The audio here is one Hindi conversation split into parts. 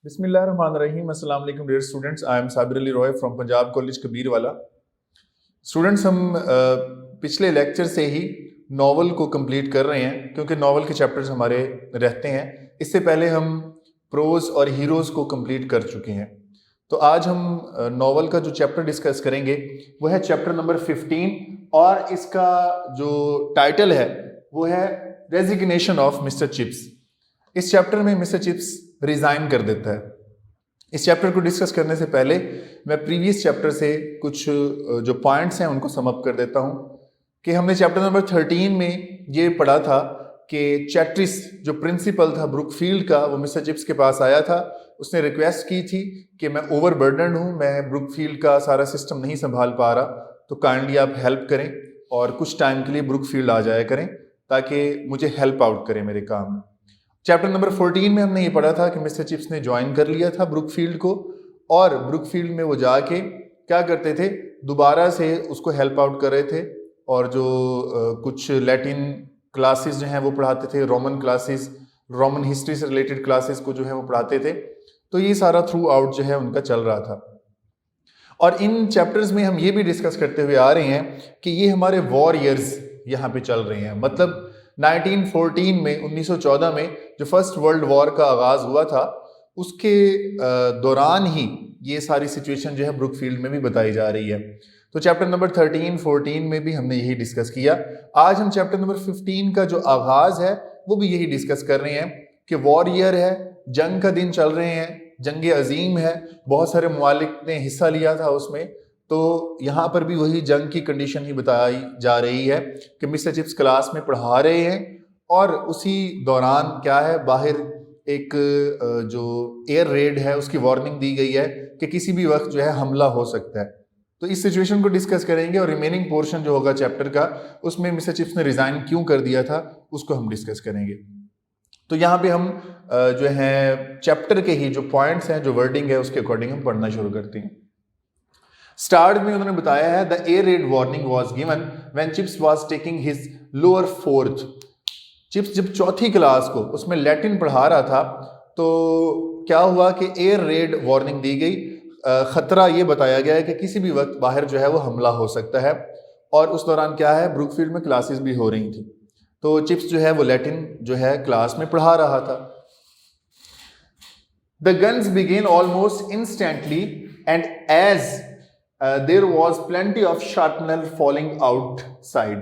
बिस्मिल्लाहिर्रहमानिर्रहीम। अस्सलाम वालेकुम dear students, I am Sabir Ali Roy from Punjab College Kabirwala. Students, हम पिछले लेक्चर से ही नावल को कंप्लीट कर रहे हैं क्योंकि नावल के चैप्टर्स हमारे रहते हैं। इससे पहले हम प्रोज और हीरोज़ को कंप्लीट कर चुके हैं। तो आज हम नावल का जो चैप्टर डिस्कस करेंगे वो है चैप्टर नंबर 15 और इसका जो टाइटल है वो है रेजिग्नेशन ऑफ मिस्टर चिप्स। इस चैप्टर में मिस्टर चिप्स रिजाइन कर देता है। इस चैप्टर को डिस्कस करने से पहले मैं प्रीवियस चैप्टर से कुछ जो पॉइंट्स हैं उनको सम अप कर देता हूं कि हमने चैप्टर नंबर 13 में ये पढ़ा था कि चैट्रिस जो प्रिंसिपल था ब्रुकफील्ड का, वो मिस्टर चिप्स के पास आया था। उसने रिक्वेस्ट की थी कि मैं ओवरबर्डन हूँ, मैं ब्रुकफील्ड का सारा सिस्टम नहीं संभाल पा रहा, तो काइंडली आप हेल्प करें और कुछ टाइम के लिए ब्रुकफील्ड आ जाया करें ताकि मुझे हेल्प आउट करें मेरे काम में। चैप्टर नंबर 14 में हमने ये पढ़ा था कि मिस्टर चिप्स ने ज्वाइन कर लिया था ब्रुकफील्ड को और ब्रुकफील्ड में वो जाके क्या करते थे, दोबारा से उसको हेल्प आउट कर रहे थे और जो कुछ लैटिन क्लासेस जो हैं वो पढ़ाते थे, रोमन क्लासेस, रोमन हिस्ट्री से रिलेटेड क्लासेस को जो है वो पढ़ाते थे। तो ये सारा थ्रू आउट जो है उनका चल रहा था। और इन चैप्टर्स में हम ये भी डिस्कस करते हुए आ रहे हैं कि ये हमारे वॉर ईयर्स यहाँ पे चल रहे हैं। मतलब 1914 में 1914 में जो फर्स्ट वर्ल्ड वॉर का आगाज हुआ था उसके दौरान ही ये सारी सिचुएशन जो है ब्रुकफील्ड में भी बताई जा रही है। तो चैप्टर नंबर 13, 14 में भी हमने यही डिस्कस किया। आज हम चैप्टर नंबर 15 का जो आगाज है वो भी यही डिस्कस कर रहे हैं कि वॉर ईयर है, जंग का दिन चल रहे हैं, जंग अजीम है, बहुत सारे ममालिक ने हिस्सा लिया था उसमें। तो यहाँ पर भी वही जंग की कंडीशन ही बताई जा रही है कि मिस्टर चिप्स क्लास में पढ़ा रहे हैं और उसी दौरान क्या है, बाहर एक जो एयर रेड है उसकी वार्निंग दी गई है कि किसी भी वक्त जो है हमला हो सकता है। तो इस सिचुएशन को डिस्कस करेंगे और रिमेनिंग पोर्शन जो होगा चैप्टर का उसमें मिस्टर चिप्स ने रिजाइन क्यों कर दिया था उसको हम डिस्कस करेंगे। तो यहाँ पे हम जो है चैप्टर के ही जो पॉइंट्स हैं, जो वर्डिंग है, उसके अकॉर्डिंग हम पढ़ना शुरू करते हैं। स्टार्ट में उन्होंने बताया है the air red warning was given when chips was taking his lower fourth. Chips जब चौथी क्लास को उसमें लैटिन पढ़ा रहा था तो क्या हुआ कि एयर रेड वार्निंग दी गई। खतरा ये बताया गया है कि किसी भी वक्त बाहर जो है वो हमला हो सकता है और उस दौरान क्या है, ब्रुकफील्ड में क्लासेस भी हो रही थी। तो चिप्स जो है वो लैटिन जो है क्लास में पढ़ा रहा था। The guns begin almost instantly and as there was plenty of shrapnel falling outside।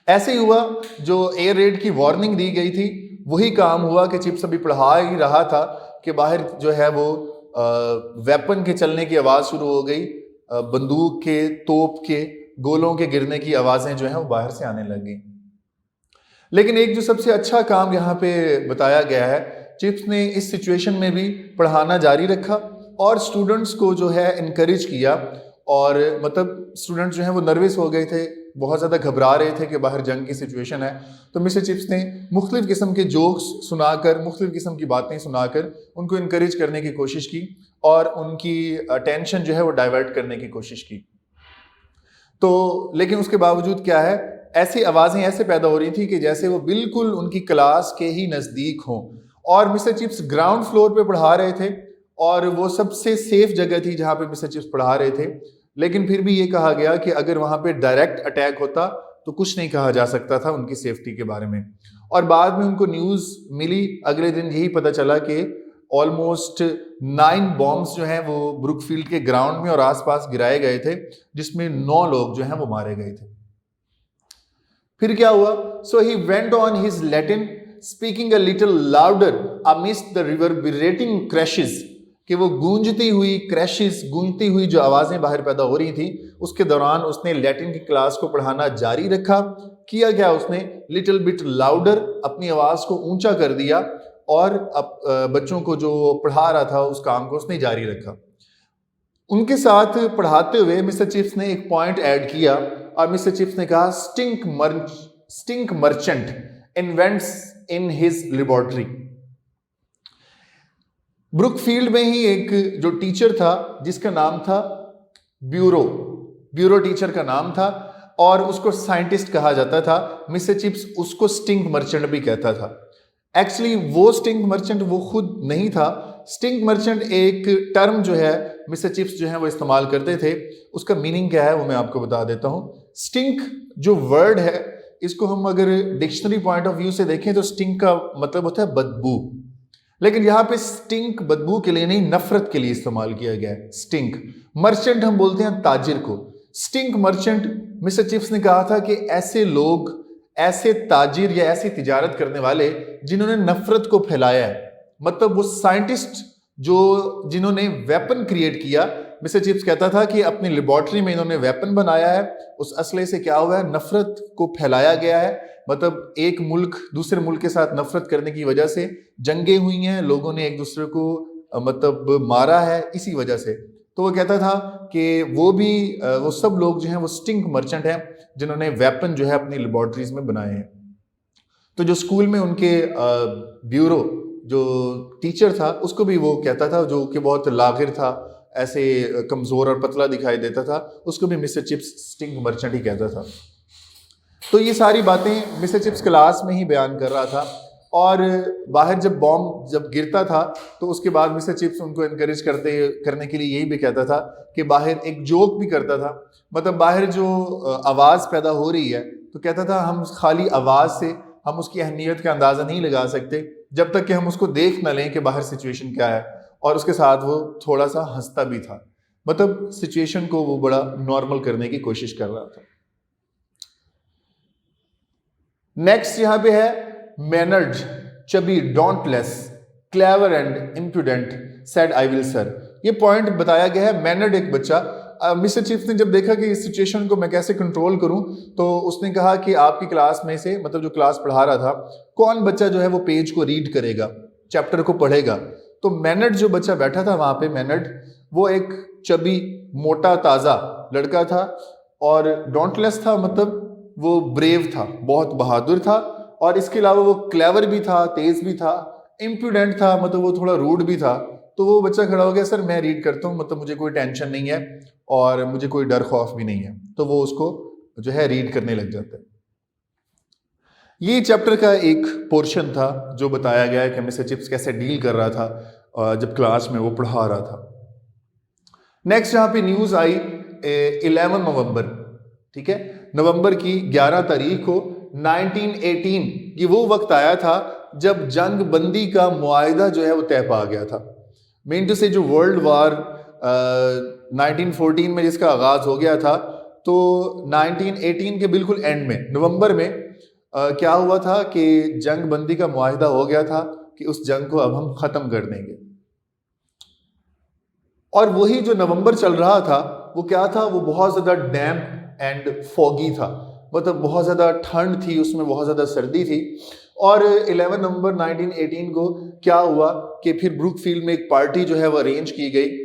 ऐसे ही हुआ, जो एयर रेड की वार्निंग दी गई थी वही काम हुआ कि चिप्स अभी पढ़ा ही रहा था कि बाहर जो है वो वेपन के चलने की आवाज शुरू हो गई, बंदूक के, तोप के, गोलों के गिरने की आवाजें जो है वो बाहर से आने लग गई। लेकिन एक जो सबसे अच्छा काम यहाँ पे बताया गया है, चिप्स ने इस सिचुएशन में भी पढ़ाना जारी रखा और स्टूडेंट्स को जो है इनकरेज किया। और मतलब स्टूडेंट्स जो हैं वो नर्वस हो गए थे, बहुत ज़्यादा घबरा रहे थे कि बाहर जंग की सिचुएशन है। तो मिस्टर चिप्स ने मुख्तलिफ किस्म के जोक्स सुनाकर, मुख्तलिफ किस्म की बातें सुनाकर उनको इनकरेज करने की कोशिश की और उनकी अटेंशन जो है वो डाइवर्ट करने की कोशिश की। तो लेकिन उसके बावजूद क्या है, ऐसी आवाज़ें ऐसे पैदा हो रही थी कि जैसे वो बिल्कुल उनकी क्लास के ही नज़दीक हों। और मिस्टर चिप्स ग्राउंड फ्लोर पे पढ़ा रहे थे और वो सबसे सेफ जगह थी जहाँ पे मिस्टर चिप्स पढ़ा रहे थे। लेकिन फिर भी ये कहा गया कि अगर वहाँ पे डायरेक्ट अटैक होता तो कुछ नहीं कहा जा सकता था उनकी सेफ्टी के बारे में। और बाद में उनको न्यूज़ मिली, अगले दिन यही पता चला कि ऑलमोस्ट 9 बॉम्ब्स जो हैं वो ब्रुकफील्ड के ग्राउंड में और आसपास गिराए गए थे, जिसमें 9 लोग जो हैं वो मारे गए थे। फिर क्या हुआ, so he went on his Latin speaking a little louder amidst the reverberating crashes, कि वो गूंजती हुई क्रैशेस, गूंजती हुई जो आवाजें बाहर पैदा हो रही थी उसके दौरान उसने लैटिन की क्लास को पढ़ाना जारी रखा। किया क्या, उसने लिटिल बिट लाउडर अपनी आवाज को ऊंचा कर दिया और बच्चों को जो पढ़ा रहा था उस काम को उसने जारी रखा। उनके साथ पढ़ाते हुए मिस्टर चिप्स ने एक पॉइंट ऐड किया और मिस्टर चिप्स ने कहा stink merchant invents in his laboratory. Brookfield में ही एक जो टीचर था जिसका नाम था ब्यूरो टीचर का नाम था और उसको साइंटिस्ट कहा जाता था। मिस्टर चिप्स उसको स्टिंक मर्चेंट भी कहता था। एक्चुअली वो स्टिंक मर्चेंट वो खुद नहीं था। स्टिंक मर्चेंट एक टर्म जो है मिस्टर चिप्स जो है वो इस्तेमाल करते थे। उसका मीनिंग क्या है वो मैं आपको बता देता हूं। स्टिंक जो वर्ड है, इसको हम अगर डिक्शनरी पॉइंट ऑफ व्यू से देखें तो स्टिंक का मतलब होता है बदबू, लेकिन यहां पे स्टिंक बदबू के लिए नहीं, नफरत के लिए इस्तेमाल किया गया है। स्टिंक मर्चेंट हम बोलते हैं ताजिर को। स्टिंक मर्चेंट, मिस्टर चिप्स ने कहा था कि ऐसे लोग, ऐसे ताजिर या ऐसी तिजारत करने वाले जिन्होंने नफरत को फैलाया है, मतलब वो साइंटिस्ट जो जिन्होंने वेपन क्रिएट किया। मिस्टर चिप्स कहता था कि अपनी लेबोरेटरी में इन्होंने वेपन बनाया है, उस असले से क्या हुआ है, नफरत को फैलाया गया है। मतलब एक मुल्क दूसरे मुल्क के साथ नफरत करने की वजह से जंगें हुई हैं, लोगों ने एक दूसरे को मतलब मारा है इसी वजह से। तो वो कहता था कि वो सब लोग जो हैं वो स्टिंक मर्चेंट हैं जिन्होंने वेपन जो है अपनी लेबोरेटरीज में बनाए हैं। तो जो स्कूल में उनके ब्यूरो जो टीचर था उसको भी वो कहता था, जो कि बहुत लागिर था, ऐसे कमजोर और पतला दिखाई देता था, उसको भी मिस्टर चिप्स स्टिंक मर्चेंट ही कहता था। तो ये सारी बातें मिस्टर चिप्स क्लास में ही बयान कर रहा था। और बाहर जब बॉम्ब जब गिरता था तो उसके बाद मिस्टर चिप्स उनको इनकरेज करने के लिए यही भी कहता था कि बाहर एक जोक भी करता था। मतलब बाहर जो आवाज़ पैदा हो रही है तो कहता था हम खाली आवाज़ से हम उसकी अहमियत का अंदाज़ा नहीं लगा सकते जब तक कि हम उसको देख ना लें कि बाहर सिचुएशन क्या है। और उसके साथ वो थोड़ा सा हंसता भी था, मतलब सिचुएशन को वो बड़ा नॉर्मल करने की कोशिश कर रहा था। नेक्स्ट यहां पे है mannered, chubby, डोंटलेस, clever and imprudent, said I will sir. ये पॉइंट बताया गया है। मैनर्ड एक बच्चा, मिस्टर चिप्स ने जब देखा कि इस सिचुएशन को मैं कैसे कंट्रोल करूं तो उसने कहा कि आपकी क्लास में से, मतलब जो क्लास पढ़ा रहा था, कौन बच्चा जो है वो पेज को रीड करेगा, चैप्टर को पढ़ेगा। तो मैनर्ड जो बच्चा बैठा था वहां पे, मैनर्ड, वो एक चबी, मोटा, ताजा लड़का था। और डोंटलेस था, मतलब वो ब्रेव था, बहुत बहादुर था। और इसके अलावा वो क्लेवर भी था, तेज भी था। इम्प्रूडेंट था, मतलब वो थोड़ा रूड भी था। तो वो बच्चा खड़ा हो गया, सर मैं रीड करता हूँ, मतलब मुझे कोई टेंशन नहीं है और मुझे कोई डर खौफ भी नहीं है। तो वो उसको जो है रीड करने लग जाता है। ये चैप्टर का एक पोर्शन था जो बताया गया है कि मिस्टर चिप्स कैसे डील कर रहा था जब क्लास में वो पढ़ा रहा था। नेक्स्ट यहाँ पे न्यूज आई 11 नवंबर, ठीक है, नवंबर की 11 तारीख को 1918, ये वो वक्त आया था जब जंग बंदी का मुआहिदा जो है वो तय पा गया था। मेन टू से जो वर्ल्ड वार 1914 में जिसका आगाज हो गया था, तो 1918 के बिल्कुल एंड में, नवंबर में क्या हुआ था कि जंग बंदी का मुआहिदा हो गया था कि उस जंग को अब हम खत्म कर देंगे। और वही जो नवंबर चल रहा था वो क्या था, वो बहुत ज्यादा डैम्प एंड फॉगी था, मतलब बहुत ज्यादा ठंड थी उसमें, बहुत ज्यादा सर्दी थी। और 11 नवंबर 1918 को क्या हुआ कि फिर ब्रुकफील्ड में एक पार्टी जो है वो अरेंज की गई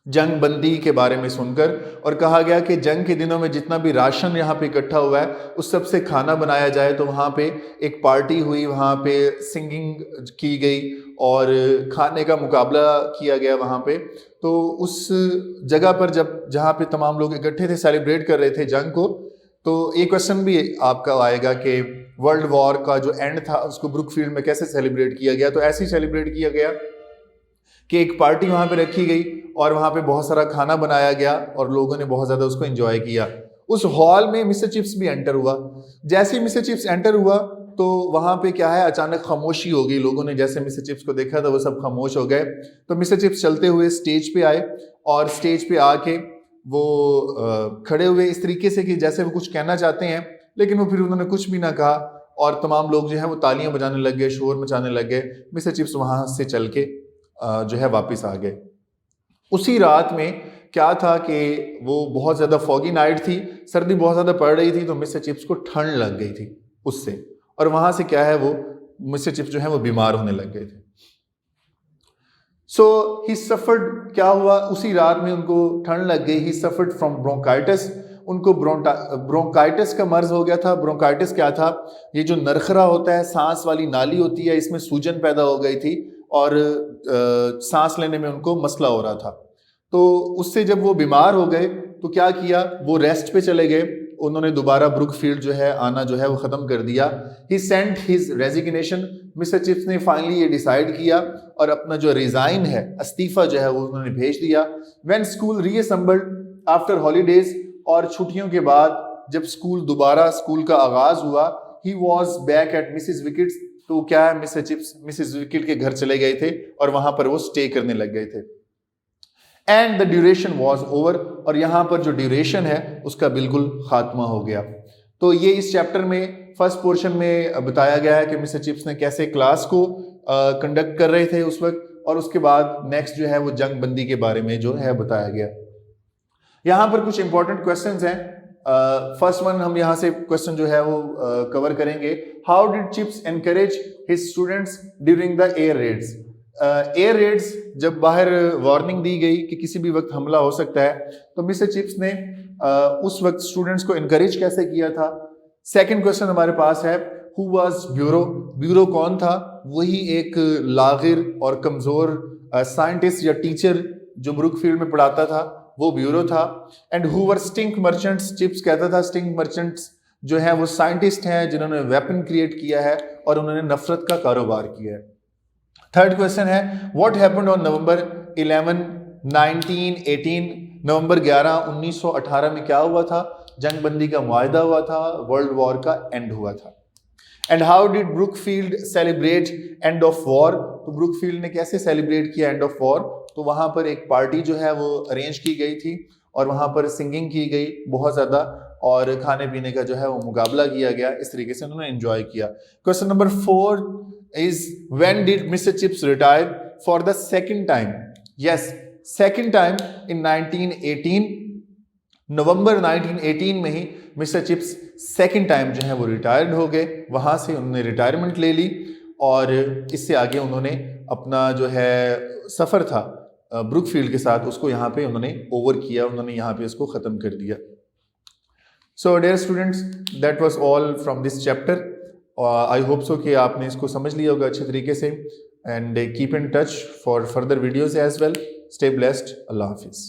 जंग बंदी के बारे में सुनकर, और कहा गया कि जंग के दिनों में जितना भी राशन यहाँ पे इकट्ठा हुआ है उस सब से खाना बनाया जाए। तो वहाँ पे एक पार्टी हुई, वहाँ पे सिंगिंग की गई और खाने का मुकाबला किया गया वहाँ पे। तो उस जगह पर जहाँ पे तमाम लोग इकट्ठे थे, सेलिब्रेट कर रहे थे जंग को, तो एक क्वेश्चन भी आपका आएगा कि वर्ल्ड वॉर का जो एंड था उसको ब्रुकफील्ड में कैसे सेलिब्रेट किया गया। तो ऐसे ही सेलिब्रेट किया गया कि एक पार्टी वहां पे रखी गई और वहां पे बहुत सारा खाना बनाया गया और लोगों ने बहुत ज्यादा उसको एंजॉय किया। उस हॉल में मिस्टर चिप्स भी एंटर हुआ। जैसे ही मिस्टर चिप्स एंटर हुआ तो वहां पे क्या है, अचानक खामोशी हो गई। लोगों ने जैसे मिस्टर चिप्स को देखा तो वो सब खामोश हो गए। तो मिस्टर चिप्स चलते हुए स्टेज पे आए और स्टेज पे आके वो खड़े हुए इस तरीके से कि जैसे वो कुछ कहना चाहते हैं, लेकिन वो फिर उन्होंने कुछ भी ना कहा और तमाम लोग जो है वो तालियां बजाने लग गए, शोर मचाने लग गए। मिस्टर चिप्स वहां से चल के जो है वापस आ गए। उसी रात में क्या था कि वो बहुत ज़्यादा फॉगी नाइट थी, सर्दी बहुत ज़्यादा पड़ रही थी, तो मिस्टर चिप्स को ठंड लग गई थी उससे, और वहां से क्या है वो मिस्टर चिप्स जो है वो बीमार होने लग गए थे। सो ही सफर्ड, क्या हुआ उसी रात में उनको ठंड लग गई। ही सफर्ड फ्रॉम ब्रोंकाइटिस, उनको ब्रोंकाइटिस का मर्ज हो गया था। ब्रोंकाइटिस क्या था, ये जो नरखरा होता है, सांस वाली नाली होती है, इसमें सूजन पैदा हो गई थी और सांस लेने में उनको मसला हो रहा था। तो उससे जब वो बीमार हो गए तो क्या किया, वो रेस्ट पे चले गए, उन्होंने दोबारा ब्रुकफील्ड जो है आना जो है वो ख़त्म कर दिया। He sent his resignation, mister Chips ने फाइनली ये डिसाइड किया और अपना जो रिज़ाइन है, इस्तीफ़ा जो है वो उन्होंने भेज दिया। When school reassembled after holidays, और छुट्टियों के बाद जब दोबारा स्कूल का आगाज़ हुआ, he was back at Mrs wickets, तो क्या है, मिस्टर चिप्स मिसिस विकेट के घर चले गए थे और वहां पर वो स्टे करने लग गए थे। And the duration was over, और यहाँ पर जो ड्यूरेशन है उसका बिल्कुल खात्मा हो गया। तो ये इस चैप्टर में फर्स्ट पोर्शन में बताया गया है कि मिस्टर चिप्स ने कैसे क्लास को कंडक्ट कर रहे थे उस वक्त, और उसके बाद नेक्स्ट जो है वो जंग बंदी के बारे में जो है बताया गया। यहाँ पर कुछ इंपॉर्टेंट क्वेश्चंस हैं। फर्स्ट वन हम यहाँ से क्वेश्चन जो है वो कवर करेंगे। How did chips encourage his students during the air Reds? Air Reds जब बाहर वार्निंग दी गई कि किसी भी वक्त हमला हो सकता है, तो मिस्टर चिप्स ने उस वक्त स्टूडेंट्स को इनकरेज कैसे किया था। सेकंड क्वेश्चन हमारे पास है, हु वाज ब्यूरो? ब्यूरो कौन था? वही एक लागिर और कमजोर साइंटिस्ट या टीचर जो ब्रुकफील्ड में पढ़ाता था, वो ब्यूरो था। And who were stink merchants? Chips कहता था स्टिंक मर्चेंट्स जो है वो साइंटिस्ट हैं जिन्होंने वेपन क्रिएट किया है और उन्होंने नफरत का कारोबार किया है। थर्ड क्वेश्चन है, व्हाट हैपेंड ऑन नवंबर 11 1918? नवंबर 11 1918 में क्या हुआ था? जंग बंदी का मुआहदा हुआ था, वर्ल्ड वॉर का एंड हुआ था। And how did Brookfield celebrate end of war? तो ब्रुकफील्ड ने कैसे सेलिब्रेट किया एंड ऑफ वॉर? तो वहां पर एक पार्टी जो है वो अरेंज की गई थी और वहां पर सिंगिंग की गई बहुत ज्यादा, और खाने पीने का जो है वो मुकाबला किया गया। इस तरीके से उन्होंने एंजॉय किया। Question number 4 is, when did mister chips retire for the second time? Yes, second time in 1918, नवंबर 1918 में ही मिस्टर चिप्स सेकंड टाइम जो है वो रिटायर्ड हो गए। वहां से उन्होंने रिटायरमेंट ले ली और इससे आगे उन्होंने अपना जो है सफर था ब्रुकफील्ड के साथ, उसको यहाँ पे उन्होंने ओवर किया, उन्होंने यहाँ पे इसको खत्म कर दिया। So dear students, that was all from this chapter. I hope so कि आपने इसको समझ लिया होगा अच्छे तरीके से। And keep in touch for further videos as well. Stay blessed. अल्लाह हाफिज़।